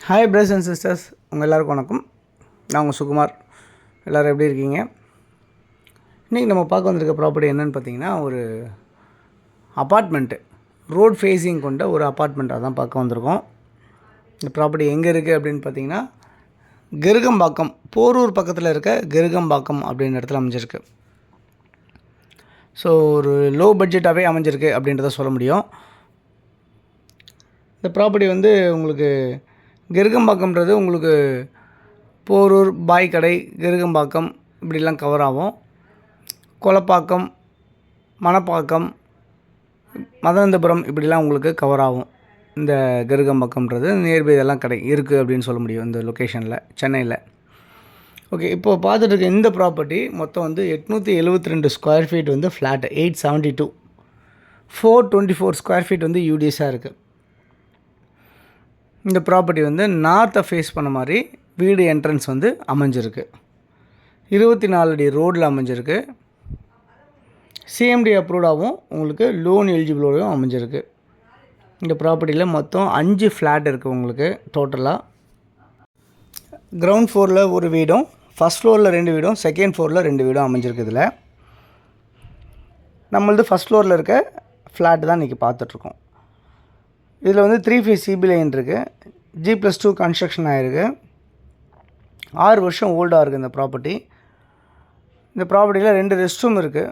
Hi brothers and sisters, உங்கள் எல்லாருக்கும் வணக்கம். நான் உங்கள் சுகுமார். எல்லோரும் எப்படி இருக்கீங்க? இன்றைக்கி நம்ம பார்க்க வந்திருக்க ப்ராப்பர்ட்டி என்னென்னு பார்த்தீங்கன்னா, ஒரு அப்பார்ட்மெண்ட்டு, ரோட் ஃபேஸிங் கொண்ட ஒரு அப்பார்ட்மெண்ட்டாக தான் பார்க்க வந்திருக்கோம். இந்த ப்ராப்பர்ட்டி எங்கே இருக்குது அப்படின்னு பார்த்தீங்கன்னா, கிருகம்பாக்கம், போரூர் பக்கத்தில் இருக்க கிருகம்பாக்கம் அப்படின்ற இடத்துல அமைஞ்சிருக்கு. ஸோ ஒரு லோ பட்ஜெட்டாகவே அமைஞ்சிருக்கு அப்படின்றத சொல்ல முடியும். இந்த ப்ராப்பர்ட்டி வந்து உங்களுக்கு கிருகம்பாக்கம்ன்றது உங்களுக்கு போரூர், பாய்க்கடை, கிருகம்பாக்கம் இப்படிலாம் கவர் ஆகும். கொளப்பாக்கம், மணப்பாக்கம், மதனந்தபுரம் இப்படிலாம் உங்களுக்கு கவர் ஆகும். இந்த கிருகம்பாக்கம்ன்றது நியர்பை இதெல்லாம் இருக்குது அப்படின்னு சொல்ல முடியும் இந்த லொக்கேஷனில், சென்னையில். ஓகே, இப்போது பார்த்துட்டு இருக்க இந்த ப்ராப்பர்ட்டி மொத்தம் வந்து 872 ஸ்கொயர் ஃபீட் வந்து ஃப்ளாட்டு, 872, 424 ஸ்கொயர் ஃபீட் வந்து யூடிஎஸாக இருக்குது. இந்த ப்ராப்பர்ட்டி வந்து நார்த்தை ஃபேஸ் பண்ண மாதிரி வீடு என்ட்ரன்ஸ் வந்து அமைஞ்சிருக்கு. 24 அடி ரோடில் அமைஞ்சிருக்கு. சிஎம்டி அப்ரூவ்டாகவும் உங்களுக்கு லோன் எலிஜிபிளோடையும் அமைஞ்சிருக்கு. இந்த ப்ராப்பர்ட்டியில் மொத்தம் 5 ஃப்ளாட் இருக்குது உங்களுக்கு டோட்டலாக. கிரவுண்ட் ஃப்ளோரில் ஒரு வீடும், ஃபஸ்ட் ஃப்ளோரில் 2 வீடும், செகண்ட் ஃப்ளோரில் 2 வீடும் அமைஞ்சிருக்கு. இதில் நம்மளது ஃபஸ்ட் ஃப்ளோரில் இருக்க ஃப்ளாட் தான் இன்றைக்கி பார்த்துட்ருக்கோம். இதில் வந்து 3 ஃபேஸ் சிபி லைன் இருக்குது. G+2 கன்ஸ்ட்ரக்ஷன் ஆகிருக்கு. 6 வருஷம் ஓல்டாக இருக்குது இந்த ப்ராப்பர்ட்டி. இந்த ப்ராப்பர்ட்டியில் 2 ரெஸ்ட் ரூம் இருக்குது.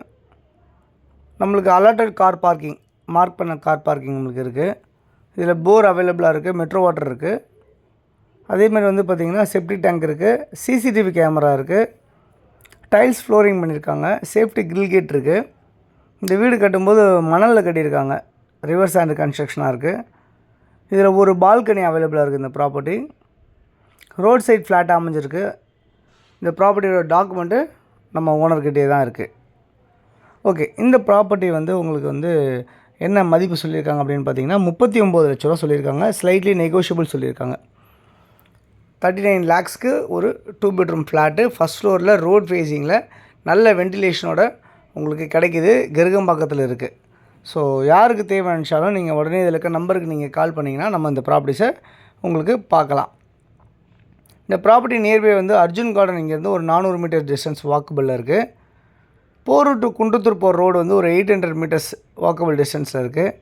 நம்மளுக்கு அலாட்டட் கார் பார்க்கிங், மார்க் பண்ண கார் பார்க்கிங் நம்மளுக்கு இருக்குது. இதில் போர் அவைலபிளாக இருக்குது, மெட்ரோ வாட்டர் இருக்குது. அதேமாதிரி வந்து பார்த்திங்கன்னா செப்டிக் டேங்க் இருக்குது, சிசிடிவி கேமரா இருக்குது, டைல்ஸ் ஃப்ளோரிங் பண்ணியிருக்காங்க, சேஃப்டி கிரில் கேட் இருக்குது. இந்த வீடு கட்டும்போது மணலில் கட்டியிருக்காங்க, ரிவர்ஸ் ஹேண்ட் கன்ஸ்ட்ரக்ஷனாக இருக்குது. இதில் ஒரு பால்கனி அவைலபிளாக இருக்குது. இந்த ப்ராப்பர்ட்டி ரோட் சைட் ஃப்ளாட்டாக அமைஞ்சிருக்கு. இந்த ப்ராப்பர்ட்டியோட டாக்குமெண்ட்டு நம்ம ஓனர்கிட்டே தான் இருக்குது. ஓகே, இந்த ப்ராப்பர்ட்டி வந்து உங்களுக்கு வந்து என்ன மதிப்பு சொல்லியிருக்காங்க அப்படின்னு பார்த்தீங்கன்னா 39 லட்ச ரூபா சொல்லியிருக்காங்க. ஸ்லைட்லி நெகோஷியபிள் சொல்லியிருக்காங்க. 39 லேக்ஸ்க்கு ஒரு 2 பெட்ரூம் ஃப்ளாட்டு, ஃபஸ்ட் ஃப்ளோரில் ரோட் ஃபேஸிங்கில் நல்ல வென்டிலேஷனோட உங்களுக்கு கிடைக்கிது. கிருகம்பாக்கத்தில் இருக்குது. ஸோ யாருக்கு தேவை நினச்சாலும் நீங்கள் உடனே இதில் இருக்க நம்பருக்கு நீங்கள் கால் பண்ணிங்கன்னா நம்ம இந்த ப்ராப்பர்ட்டிஸை உங்களுக்கு பார்க்கலாம். இந்த ப்ராப்பர்ட்டி நியர்பை வந்து அர்ஜுன் கார்டன் இங்கேருந்து ஒரு 400 மீட்டர் டிஸ்டன்ஸ் வாக்கபிளில் இருக்குது. போரூர் டு குன்றத்தூர் போகிற ரோடு வந்து ஒரு 800 மீட்டர்ஸ் வாக்கபிள் டிஸ்டன்ஸில் இருக்குது.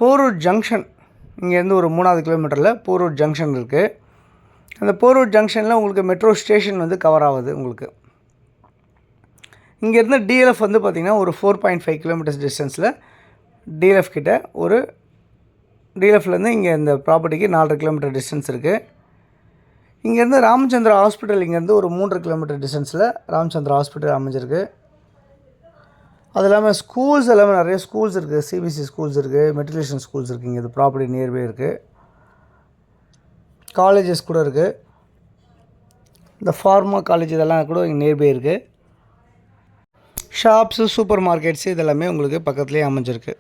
போரூர் ஜங்ஷன் இங்கேருந்து ஒரு 3வது கிலோமீட்டரில் போரூர் ஜங்ஷன் இருக்குது. அந்த போரூர் ஜங்ஷனில் உங்களுக்கு மெட்ரோ ஸ்டேஷன் வந்து கவர் ஆகுது. உங்களுக்கு இங்கேருந்து டிஎல்எஃப் வந்து பார்த்திங்கன்னா ஒரு 4.5 கிலோமீட்டர்ஸ் டிஸ்டன்ஸில் டிஎல்எஃப் கிட்ட ஒரு டிஎல்எஃப்லேருந்து இங்கே இந்த ப்ராப்பர்ட்டிக்கு 4.5 கிலோமீட்டர் டிஸ்டன்ஸ் இருக்குது. இங்கேருந்து ராமச்சந்திரா ஹாஸ்பிட்டல் இங்கேருந்து ஒரு 3 கிலோமீட்டர் டிஸ்டன்ஸில் ராமச்சந்திரா ஹாஸ்பிட்டல் அமைஞ்சிருக்கு. அது இல்லாமல் ஸ்கூல்ஸ் எல்லாமே நிறைய ஸ்கூல்ஸ் இருக்குது. சிபிஎஸ்சி ஸ்கூல்ஸ் இருக்குது, மெட்ரிகுலேஷன் ஸ்கூல்ஸ் இருக்குது. இங்கே இந்த ப்ராப்பர்ட்டி நியர்பை இருக்குது. காலேஜஸ் கூட இருக்குது. இந்த ஃபார்மா காலேஜ் இதெல்லாம் கூட இங்கே நியர்பை இருக்குது. ஷாப்ஸு, சூப்பர் மார்க்கெட்ஸு இதெல்லாமே உங்களுக்கு பக்கத்துலேயே அமைஞ்சிருக்கு.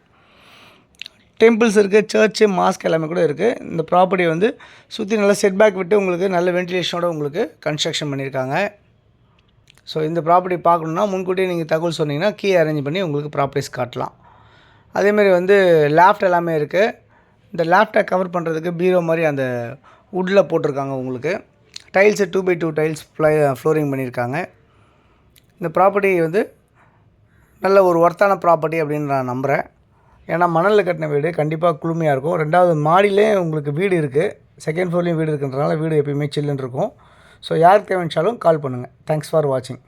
டெம்பிள்ஸ் இருக்குது, சர்ச்சு, மாஸ்க் எல்லாமே கூட இருக்குது. இந்த ப்ராப்பர்ட்டி வந்து சுற்றி நல்லா செட்பேக் விட்டு உங்களுக்கு நல்ல வென்டிலேஷனோட உங்களுக்கு கன்ஸ்ட்ரக்ஷன் பண்ணியிருக்காங்க. ஸோ இந்த ப்ராப்பர்ட்டி பார்க்கணுன்னா முன்கூட்டியே நீங்கள் தகவல் சொன்னீங்கன்னா கீ அரேஞ்ச் பண்ணி உங்களுக்கு ப்ராப்பர்ட்டிஸ் காட்டலாம். அதேமாதிரி வந்து லேஃப்ட் எல்லாமே இருக்குது. இந்த லேஃப்டை கவர் பண்ணுறதுக்கு பீரோ மாதிரி அந்த வுட்டில் போட்டிருக்காங்க. உங்களுக்கு டைல்ஸு 2x2 டைல்ஸ் ஃப்ளோரிங் பண்ணியிருக்காங்க. இந்த ப்ராப்பர்ட்டி வந்து நல்ல ஒரு ஒர்த்தான ப்ராப்பர்ட்டி அப்படின்னு நான் நம்புகிறேன். ஏன்னா மணலில் கட்டின வீடு கண்டிப்பாக குளுமையாக இருக்கும். 2வது மாடியிலே உங்களுக்கு வீடு இருக்குது, செகண்ட் ஃப்ளோர்லேயும் வீடு இருக்குன்றனால வீடு எப்பயுமே சில்லுன்னு இருக்கும். ஸோ யாருக்கு தேவைச்சாலும் கால் பண்ணுங்கள். தேங்க்ஸ் ஃபார் வாட்சிங்.